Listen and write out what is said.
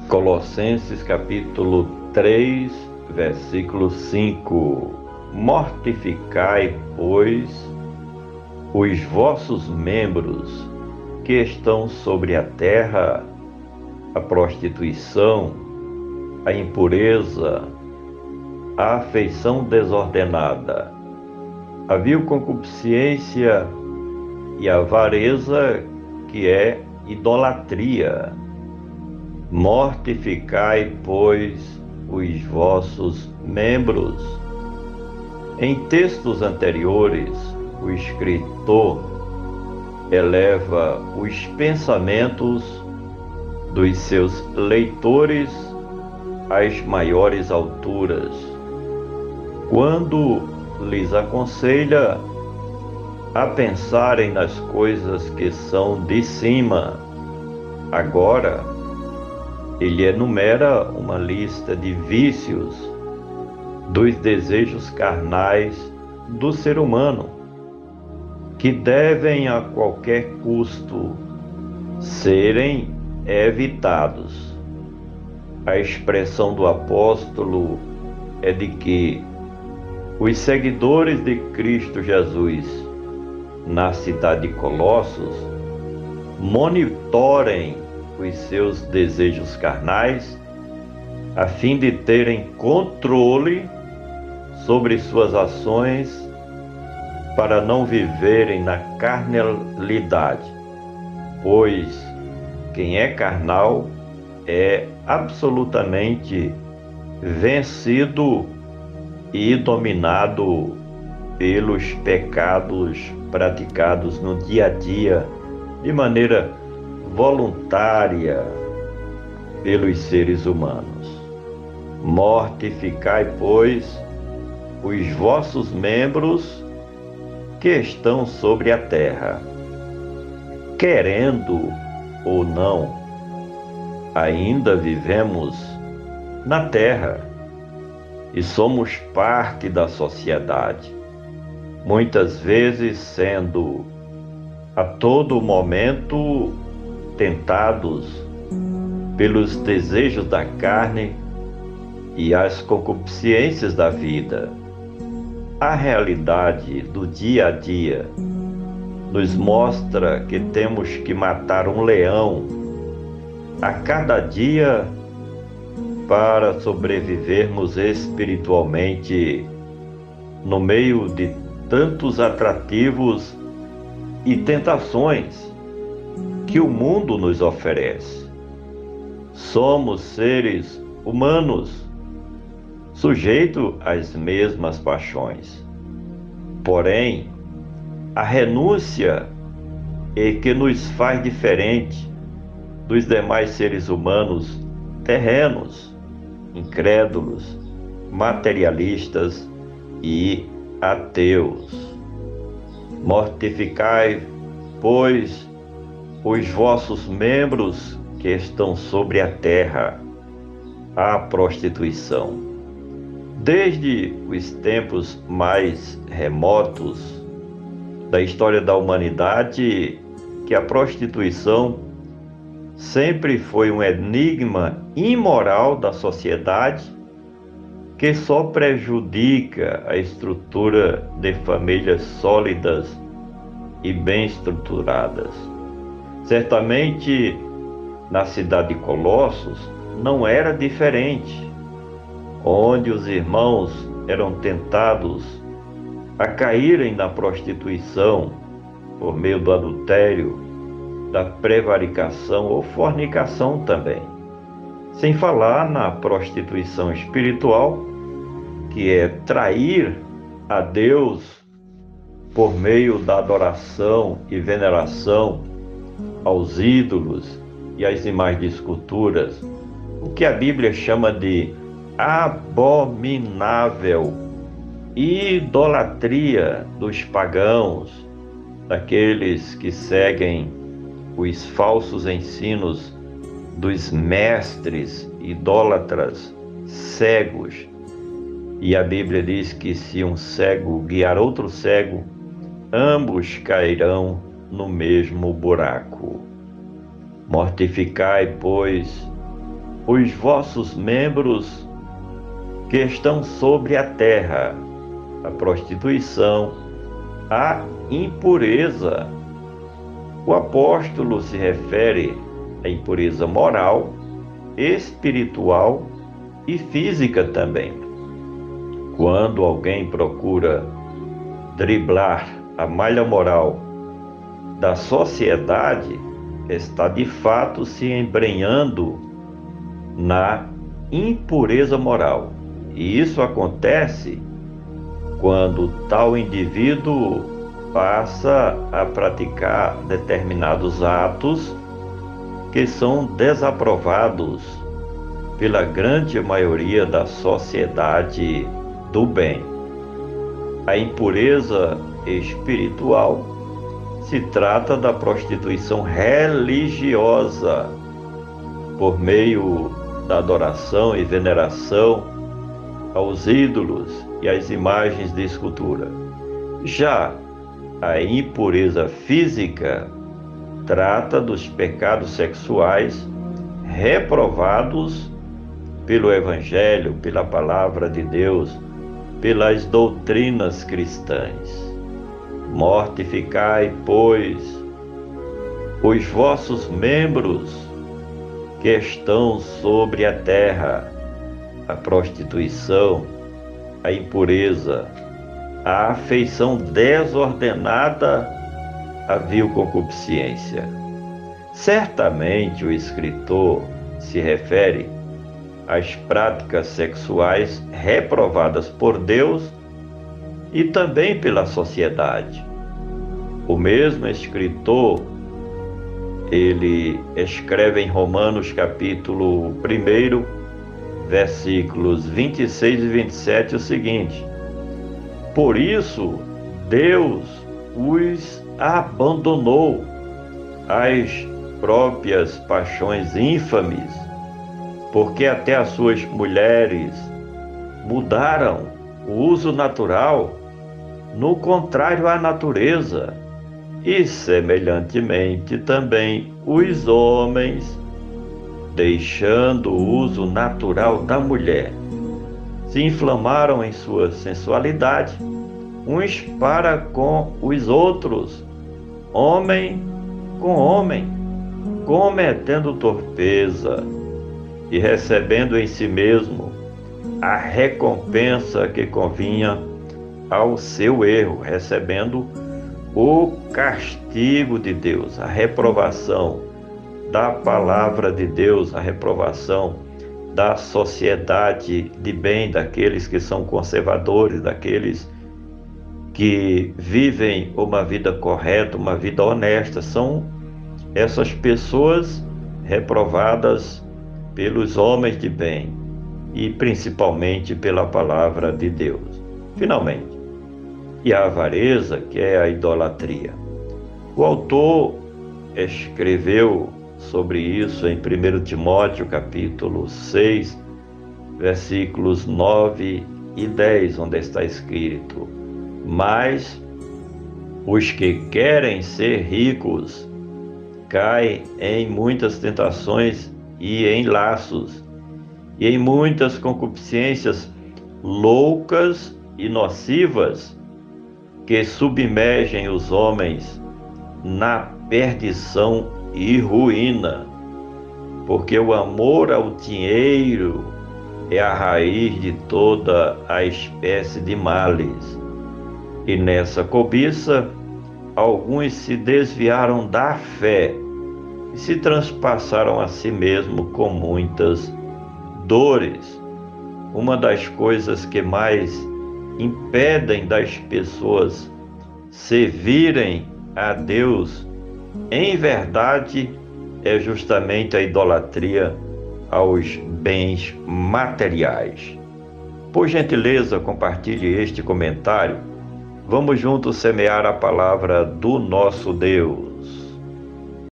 Colossenses capítulo 3, versículo 5. Mortificai, pois, os vossos membros que estão sobre a terra, a prostituição, a impureza, a afeição desordenada, a vil concupiscência e a avareza, que é idolatria. Mortificai, pois, os vossos membros. Em textos anteriores, o escritor eleva os pensamentos dos seus leitores às maiores alturas, quando lhes aconselha a pensarem nas coisas que são de cima. Agora, ele enumera uma lista de vícios dos desejos carnais do ser humano, que devem a qualquer custo serem evitados. A expressão do apóstolo é de que os seguidores de Cristo Jesus na cidade de Colossos monitorem os seus desejos carnais, a fim de terem controle sobre suas ações, para não viverem na carnalidade, pois quem é carnal é absolutamente vencido e dominado pelos pecados praticados no dia a dia, de maneira voluntária pelos seres humanos. Mortificai, pois, os vossos membros que estão sobre a terra. Querendo ou não, ainda vivemos na terra e somos parte da sociedade, muitas vezes sendo a todo momento tentados pelos desejos da carne e as concupiscências da vida. A realidade do dia a dia nos mostra que temos que matar um leão a cada dia para sobrevivermos espiritualmente no meio de tantos atrativos e tentações que o mundo nos oferece. Somos seres humanos, sujeitos às mesmas paixões. Porém, a renúncia é que nos faz diferente dos demais seres humanos terrenos, incrédulos, materialistas e ateus. Mortificai, pois, os vossos membros que estão sobre a terra, a prostituição. Desde os tempos mais remotos da história da humanidade, que a prostituição sempre foi um enigma imoral da sociedade, que só prejudica a estrutura de famílias sólidas e bem estruturadas. Certamente, na cidade de Colossos, não era diferente, onde os irmãos eram tentados a caírem na prostituição por meio do adultério, da prevaricação ou fornicação também. Sem falar na prostituição espiritual, que é trair a Deus por meio da adoração e veneração aos ídolos e às imagens de esculturas, o que a Bíblia chama de abominável idolatria dos pagãos, daqueles que seguem os falsos ensinos dos mestres idólatras cegos. E a Bíblia diz que se um cego guiar outro cego, ambos cairão no mesmo buraco. Mortificai, pois, os vossos membros que estão sobre a terra, a prostituição, a impureza. O apóstolo se refere à impureza moral, espiritual e física também. Quando alguém procura driblar a malha moral da sociedade, está de fato se embrenhando na impureza moral. E isso acontece quando tal indivíduo passa a praticar determinados atos que são desaprovados pela grande maioria da sociedade do bem. A impureza espiritual se trata da prostituição religiosa por meio da adoração e veneração aos ídolos e às imagens de escultura. Já a impureza física trata dos pecados sexuais reprovados pelo Evangelho, pela Palavra de Deus, pelas doutrinas cristãs. Mortificai, pois, os vossos membros que estão sobre a terra, a prostituição, a impureza, a afeição desordenada, a vil concupiscência. Certamente o escritor se refere às práticas sexuais reprovadas por Deus e também pela sociedade. O mesmo escritor, ele escreve em Romanos capítulo 1, versículos 26 e 27 o seguinte: por isso Deus os abandonou às próprias paixões ínfames, porque até as suas mulheres mudaram o uso natural no contrário à natureza, e semelhantemente também os homens, deixando o uso natural da mulher, se inflamaram em sua sensualidade, uns para com os outros, homem com homem, cometendo torpeza e recebendo em si mesmo a recompensa que convinha ao seu erro, recebendo o castigo de Deus, a reprovação da palavra de Deus, a reprovação da sociedade de bem, daqueles que são conservadores, daqueles que vivem uma vida correta, uma vida honesta. São essas pessoas reprovadas pelos homens de bem e principalmente pela palavra de Deus. Finalmente, e a avareza, que é a idolatria. O autor escreveu sobre isso em 1 Timóteo capítulo 6, versículos 9 e 10, onde está escrito: mas os que querem ser ricos caem em muitas tentações e em laços, e em muitas concupiscências loucas e nocivas, que submergem os homens na perdição e ruína, porque o amor ao dinheiro é a raiz de toda a espécie de males. E nessa cobiça, alguns se desviaram da fé e se transpassaram a si mesmo com muitas dores. Uma das coisas que mais impedem das pessoas servirem a Deus em verdade é justamente a idolatria aos bens materiais. Por gentileza, compartilhe este comentário. Vamos juntos semear a palavra do nosso Deus.